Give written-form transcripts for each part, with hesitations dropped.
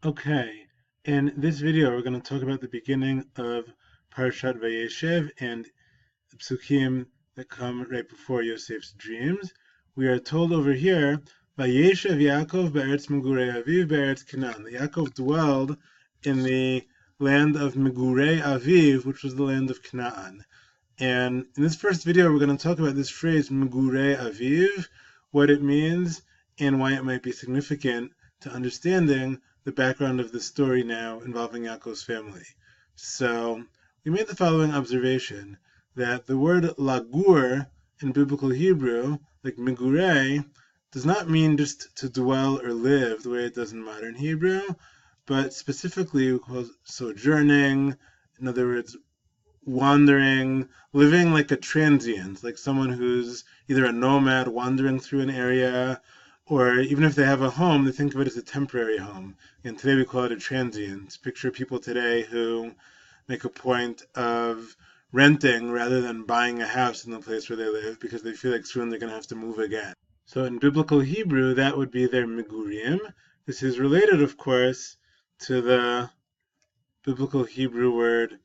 Okay, in this video we're going to talk about the beginning of Parshat Vayeshev and the psukim that come right before Yosef's dreams. We are told over here, Vayeshev Yaakov be'eretz Megurei Aviv be'eretz Canaan. Yaakov dwelled in the land of Megurei Aviv, which was the land of Canaan. And in this first video we're going to talk about this phrase Megurei Aviv, what it means, and why it might be significant to understanding the background of the story now involving Yaakov's family. So we made the following observation, that the word lagur in biblical Hebrew, like migurei, does not mean just to dwell or live the way it does in modern Hebrew, but specifically we call it sojourning, in other words, wandering, living like a transient, like someone who's either a nomad wandering through an area, or even if they have a home, they think of it as a temporary home. And today we call it a transient. Picture people today who make a point of renting rather than buying a house in the place where they live because they feel like soon they're going to have to move again. So in biblical Hebrew, that would be their migurim. This is related, of course, to the biblical Hebrew word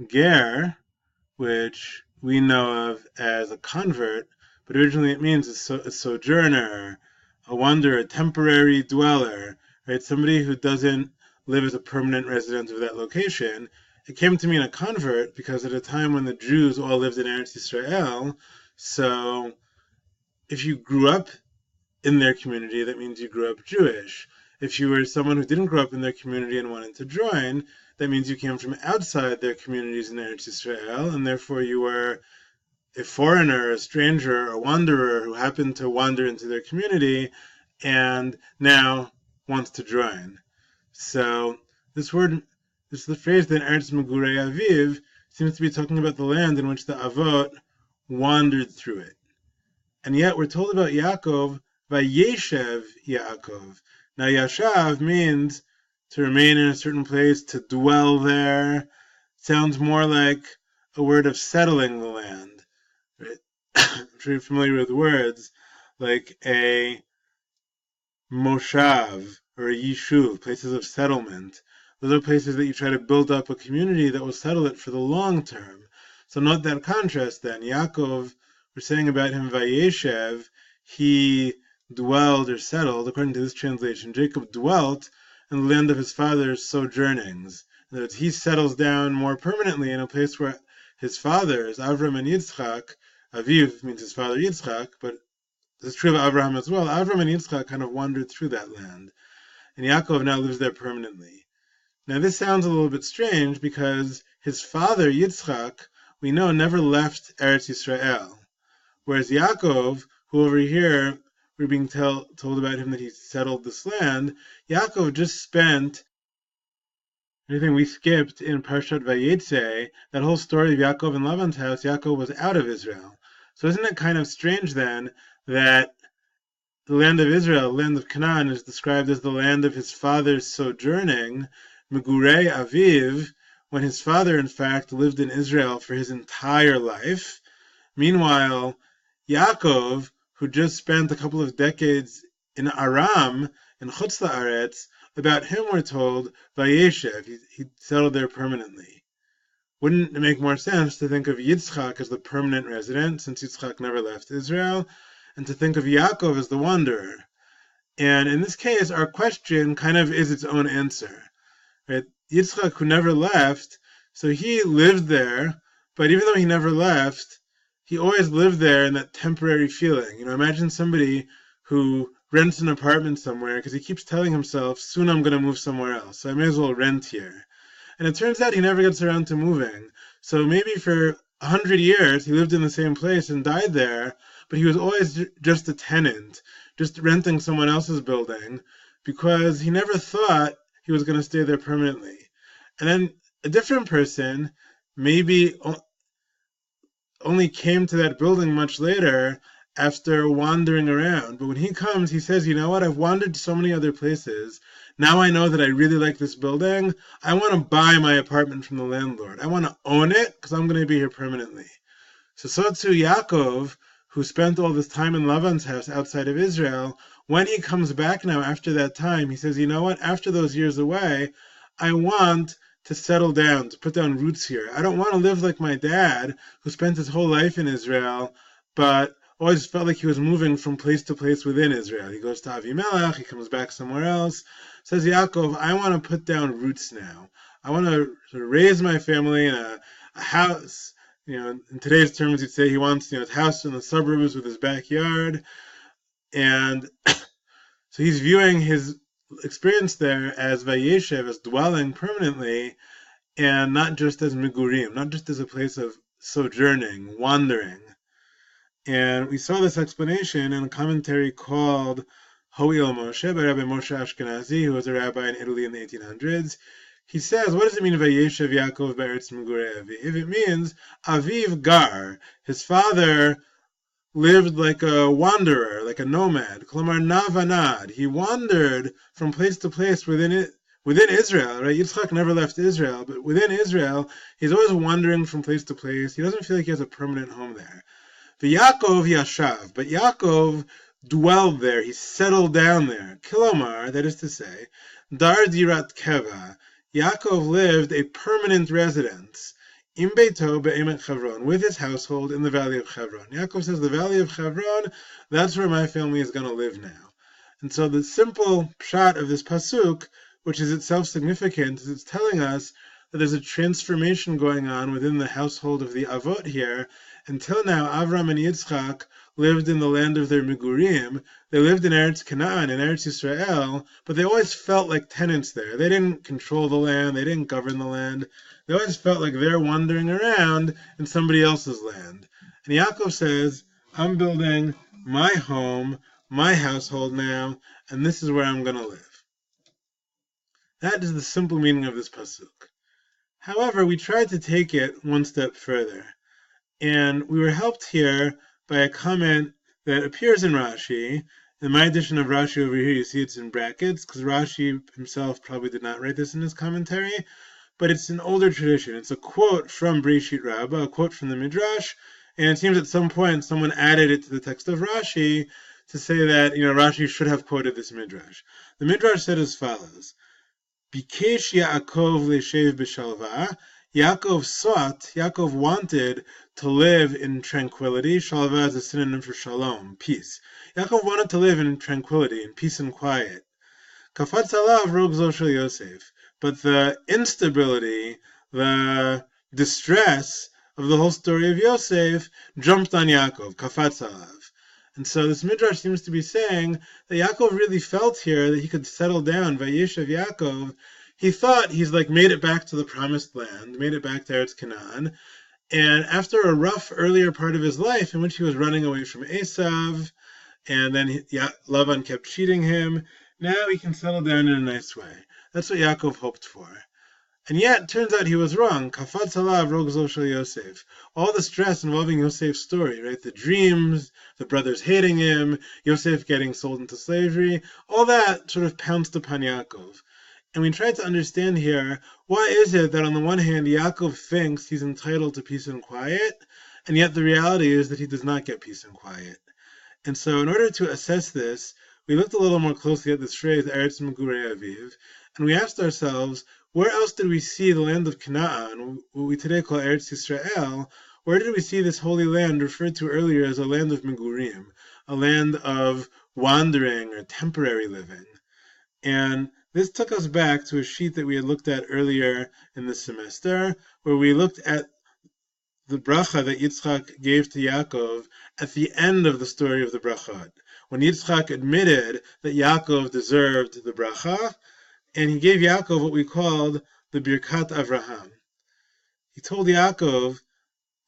ger, which we know of as a convert, but originally it means a sojourner, a wanderer, a temporary dweller, right? Somebody who doesn't live as a permanent resident of that location. It came to mean a convert because at a time when the Jews all lived in Eretz Yisrael, so if you grew up in their community, that means you grew up Jewish. If you were someone who didn't grow up in their community and wanted to join, that means you came from outside their communities in Eretz Yisrael, and therefore you were a foreigner, a stranger, a wanderer who happened to wander into their community and now wants to join. So this is the phrase that Eretz Megurei Aviv seems to be talking about the land in which the Avot wandered through it. And yet we're told about Yaakov, Vayeshev Yaakov. Now Yashav means to remain in a certain place, to dwell there. Sounds more like a word of settling the land. Right? I'm sure you're familiar with words like a moshav or a yishuv, places of settlement. Those are places that you try to build up a community that will settle it for the long term. So note that contrast then. Yaakov, we're saying about him Vayeshev, he dwelled or settled, according to this translation. Jacob dwelt in the land of his father's sojournings. In other words, he settles down more permanently in a place where his fathers, Avram and Yitzchak, Aviv means his father Yitzchak, but it's true of Abraham as well. Avram and Yitzchak kind of wandered through that land, and Yaakov now lives there permanently. Now this sounds a little bit strange because his father Yitzchak, we know, never left Eretz Yisrael, whereas Yaakov, who over here we're being told about him that he settled this land, Yaakov just spent anything we skipped in Parshat Vayetze, that whole story of Yaakov and Lavan's house. Yaakov was out of Israel. So isn't it kind of strange then that the land of Israel, the land of Canaan, is described as the land of his father's sojourning, Megurei Aviv, when his father, in fact, lived in Israel for his entire life. Meanwhile, Yaakov, who just spent a couple of decades in Aram, in Chutz La'aretz, about him we're told, Vayeshev, he settled there permanently. Wouldn't it make more sense to think of Yitzchak as the permanent resident, since Yitzchak never left Israel, and to think of Yaakov as the wanderer? And in this case, our question kind of is its own answer. Right? Yitzchak, who never left, so he lived there, but even though he never left, he always lived there in that temporary feeling. Imagine somebody who rents an apartment somewhere because he keeps telling himself, soon I'm going to move somewhere else, so I may as well rent here. And it turns out he never gets around to moving. So maybe for 100 years he lived in the same place and died there, but he was always just a tenant, just renting someone else's building, because he never thought he was going to stay there permanently. And then a different person maybe only came to that building much later after wandering around. But when he comes, he says, you know what, I've wandered to so many other places. Now I know that I really like this building. I want to buy my apartment from the landlord. I want to own it because I'm going to be here permanently. So too Yaakov, who spent all this time in Lavan's house outside of Israel, when he comes back now after that time, he says, you know what, after those years away, I want to settle down, to put down roots here. I don't want to live like my dad, who spent his whole life in Israel, but always felt like he was moving from place to place within Israel. He goes to Avimelech, he comes back somewhere else. Says Yaakov, I want to put down roots now. I want to sort of raise my family in a house. In today's terms, you'd say he wants, his house in the suburbs with his backyard. And so he's viewing his experience there as Vayeshev, as dwelling permanently, and not just as Migurim, not just as a place of sojourning, wandering. And we saw this explanation in a commentary called Ho'il Moshe by Rabbi Moshe Ashkenazi, who was a rabbi in Italy in the 1800s. He says, what does it mean, Vayeshev Yaakov be'eretz Migurei Aviv? It means Aviv gar, his father lived like a wanderer, like a nomad. Klomar navanad, he wandered from place to place within Israel, right? Yitzchak never left Israel, but within Israel, he's always wandering from place to place. He doesn't feel like he has a permanent home there. Yaakov yashav, but Yaakov dwelled there, he settled down there. Kilomar, that is to say, dar dirat keva, Yaakov lived a permanent residence, im beito be'emet Chevron, with his household in the valley of Chevron. Yaakov says, the valley of Chevron, that's where my family is going to live now. And so the simple pshat of this pasuk, which is itself significant, is it's telling us that there's a transformation going on within the household of the Avot here. Until now, Avram and Yitzchak lived in the land of their Migurim. They lived in Eretz Canaan, in Eretz Yisrael, but they always felt like tenants there. They didn't control the land, they didn't govern the land. They always felt like they're wandering around in somebody else's land. And Yaakov says, I'm building my home, my household now, and this is where I'm going to live. That is the simple meaning of this pasuk. However, we tried to take it one step further. And we were helped here by a comment that appears in Rashi. In my edition of Rashi over here, you see it's in brackets, because Rashi himself probably did not write this in his commentary, but it's an older tradition. It's a quote from Breshit Rabbah, a quote from the Midrash, and it seems at some point someone added it to the text of Rashi to say that, Rashi should have quoted this Midrash. The Midrash said as follows, Bikesh Yaakov le'shev b'shalva, Yaakov wanted to live in tranquility. Shalva is a synonym for shalom, peace. Yaakov wanted to live in tranquility, in peace and quiet. Kafatz alav rogzo shel Yosef. But the instability, the distress of the whole story of Yosef jumped on Yaakov, kafatz alav. And so this Midrash seems to be saying that Yaakov really felt here that he could settle down, Vayeshev Yaakov. He thought he's made it back to the promised land, made it back to Eretz Canaan. And after a rough earlier part of his life in which he was running away from Esav, and then Lavan kept cheating him, now he can settle down in a nice way. That's what Yaakov hoped for. And yet, it turns out he was wrong. Kafatz alav rogzo shel Yosef. All the stress involving Yosef's story, right? The dreams, the brothers hating him, Yosef getting sold into slavery, all that sort of pounced upon Yaakov. And we tried to understand here, why is it that on the one hand, Yaakov thinks he's entitled to peace and quiet, and yet the reality is that he does not get peace and quiet. And so in order to assess this, we looked a little more closely at this phrase, Eretz Migurei Aviv, and we asked ourselves, where else did we see the land of Canaan, what we today call Eretz Yisrael? Where did we see this holy land referred to earlier as a land of Migurim, a land of wandering or temporary living? And this took us back to a sheet that we had looked at earlier in the semester, where we looked at the bracha that Yitzchak gave to Yaakov at the end of the story of the brachot, when Yitzchak admitted that Yaakov deserved the bracha, and he gave Yaakov what we called the Birkat Avraham. He told Yaakov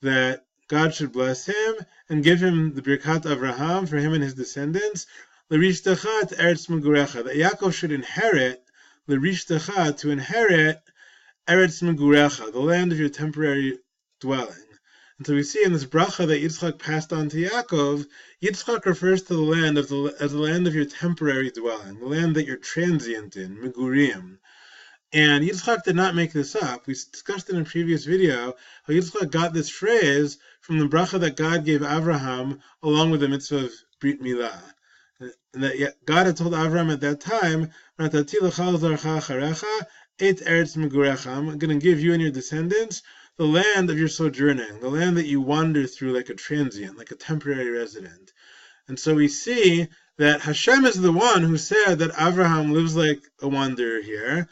that God should bless him and give him the Birkat Avraham for him and his descendants, L'rishtecha Eretz Megurecha, that Yaakov should inherit, L'rishtecha, to inherit Eretz Megurecha, the land of your temporary dwelling. And so we see in this bracha that Yitzchak passed on to Yaakov, Yitzchak refers to the land as the land of your temporary dwelling, the land that you're transient in, Migurim. And Yitzchak did not make this up. We discussed in a previous video how Yitzchak got this phrase from the bracha that God gave Avraham along with the mitzvah of Brit Milah. that God had told Avram at that time, I'm going to give you and your descendants the land of your sojourning, the land that you wander through like a transient, like a temporary resident. And so we see that Hashem is the one who said that Avraham lives like a wanderer here.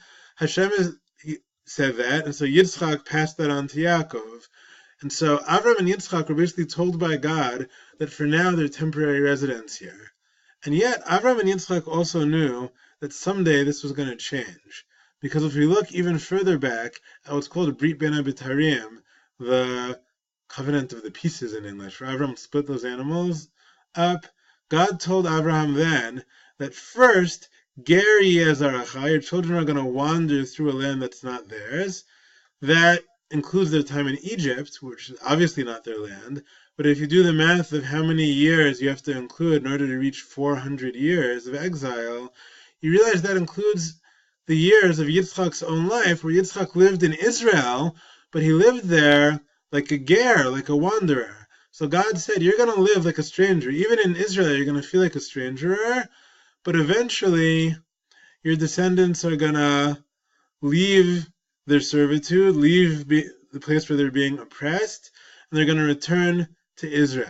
Said that, and so Yitzchak passed that on to Yaakov. And so Avram and Yitzchak were basically told by God that for now they're temporary residents here. And yet Avram and Yitzchak also knew that someday this was going to change. Because if we look even further back at what's called Brit Ben Abitarim, the covenant of the pieces in English, where Avram split those animals up, God told Abraham then that first, Ger Yezaracha, your children are going to wander through a land that's not theirs. That includes their time in Egypt, which is obviously not their land. But if you do the math of how many years you have to include in order to reach 400 years of exile, you realize that includes the years of Yitzchak's own life, where Yitzchak lived in Israel, but he lived there like a ger, like a wanderer. So God said, you're going to live like a stranger. Even in Israel, you're going to feel like a stranger, but eventually your descendants are going to leave their servitude, leave the place where they're being oppressed, and they're going to return to Israel.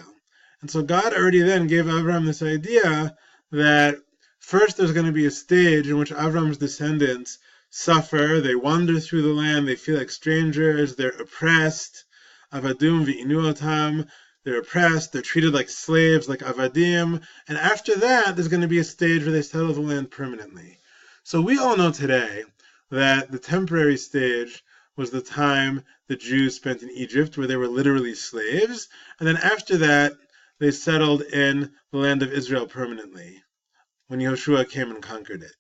And so God already then gave Abraham this idea that first there's going to be a stage in which Abraham's descendants suffer, they wander through the land, they feel like strangers, they're oppressed, avadum v'inuotam, they're oppressed, they're treated like slaves, like avadim, and after that there's going to be a stage where they settle the land permanently. So we all know today that the temporary stage was the time the Jews spent in Egypt, where they were literally slaves, and then after that they settled in the land of Israel permanently, when Yehoshua came and conquered it.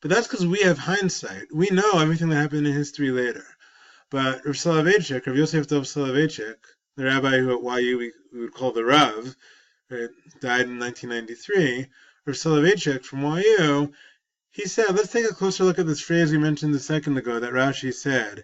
But that's because we have hindsight. We know everything that happened in history later. But Rav Soloveitchik, Rav Yosef Dov Soloveitchik, the rabbi who at YU we would call the Rav, right, died in 1993, Rav Soloveitchik from YU, he said, let's take a closer look at this phrase we mentioned a second ago that Rashi said,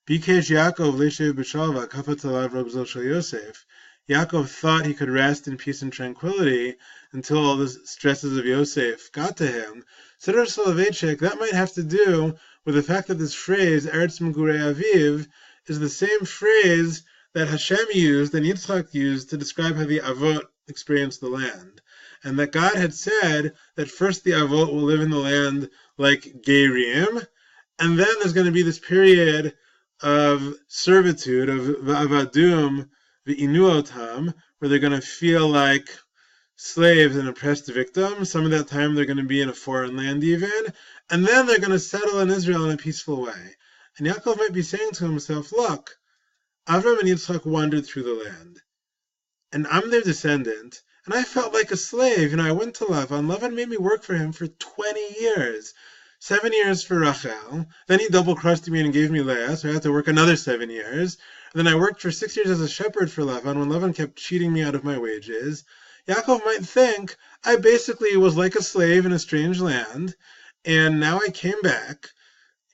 Vayeshev Yaakov Vayeshev b'shalva kafetz alav rogzol shel Yosef. Yaakov thought he could rest in peace and tranquility until all the stresses of Yosef got to him. Said Rav Soloveitchik, that might have to do with the fact that this phrase, Eretz Megurei Aviv, is the same phrase that Hashem used and Yitzchak used to describe how the Avot experienced the land. And that God had said that first the Avot will live in the land like Gerim, and then there's going to be this period of servitude, of Avadum, V'inuotam, where they're going to feel like slaves and oppressed victims. Some of that time they're going to be in a foreign land even, and then they're going to settle in Israel in a peaceful way. And Yaakov might be saying to himself, look, Avram and Yitzchak wandered through the land, and I'm their descendant, and I felt like a slave. I went to Lavan. Lavan made me work for him for 20 years. 7 years for Rachel. Then he double-crossed me and gave me Leah, so I had to work another 7 years. And then I worked for 6 years as a shepherd for Lavan when Lavan kept cheating me out of my wages. Yaakov might think, I basically was like a slave in a strange land, and now I came back,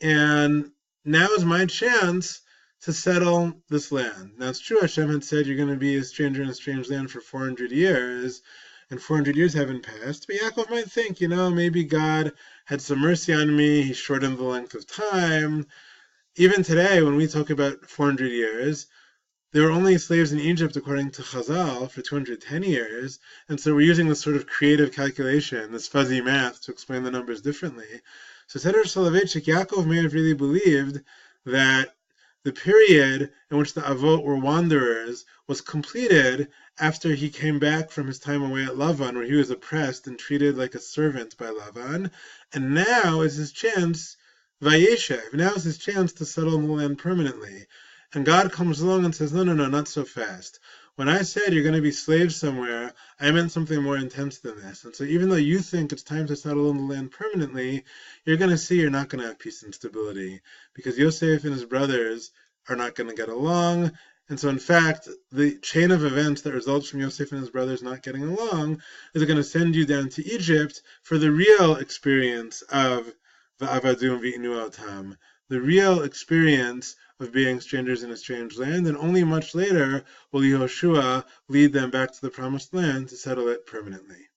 and now is my chance to settle this land. Now it's true, Hashem had said you're going to be a stranger in a strange land for 400 years, and 400 years haven't passed. But Yaakov might think, maybe God had some mercy on me, he shortened the length of time. Even today, when we talk about 400 years, there were only slaves in Egypt, according to Chazal, for 210 years, and so we're using this sort of creative calculation, this fuzzy math, to explain the numbers differently. So Seder Soloveitchik, Yaakov may have really believed that the period in which the Avot were wanderers was completed after he came back from his time away at Lavan, where he was oppressed and treated like a servant by Lavan, and now is his chance, Vayeshev, now is his chance to settle in the land permanently. And God comes along and says, no, not so fast. When I said you're going to be slaves somewhere, I meant something more intense than this. And so even though you think it's time to settle in the land permanently, you're going to see you're not going to have peace and stability, because Yosef and his brothers are not going to get along. And so in fact, the chain of events that results from Yosef and his brothers not getting along is going to send you down to Egypt for the real experience of Va'avadum V'inuotam, the real experience of being strangers in a strange land, and only much later will Yehoshua lead them back to the promised land to settle it permanently.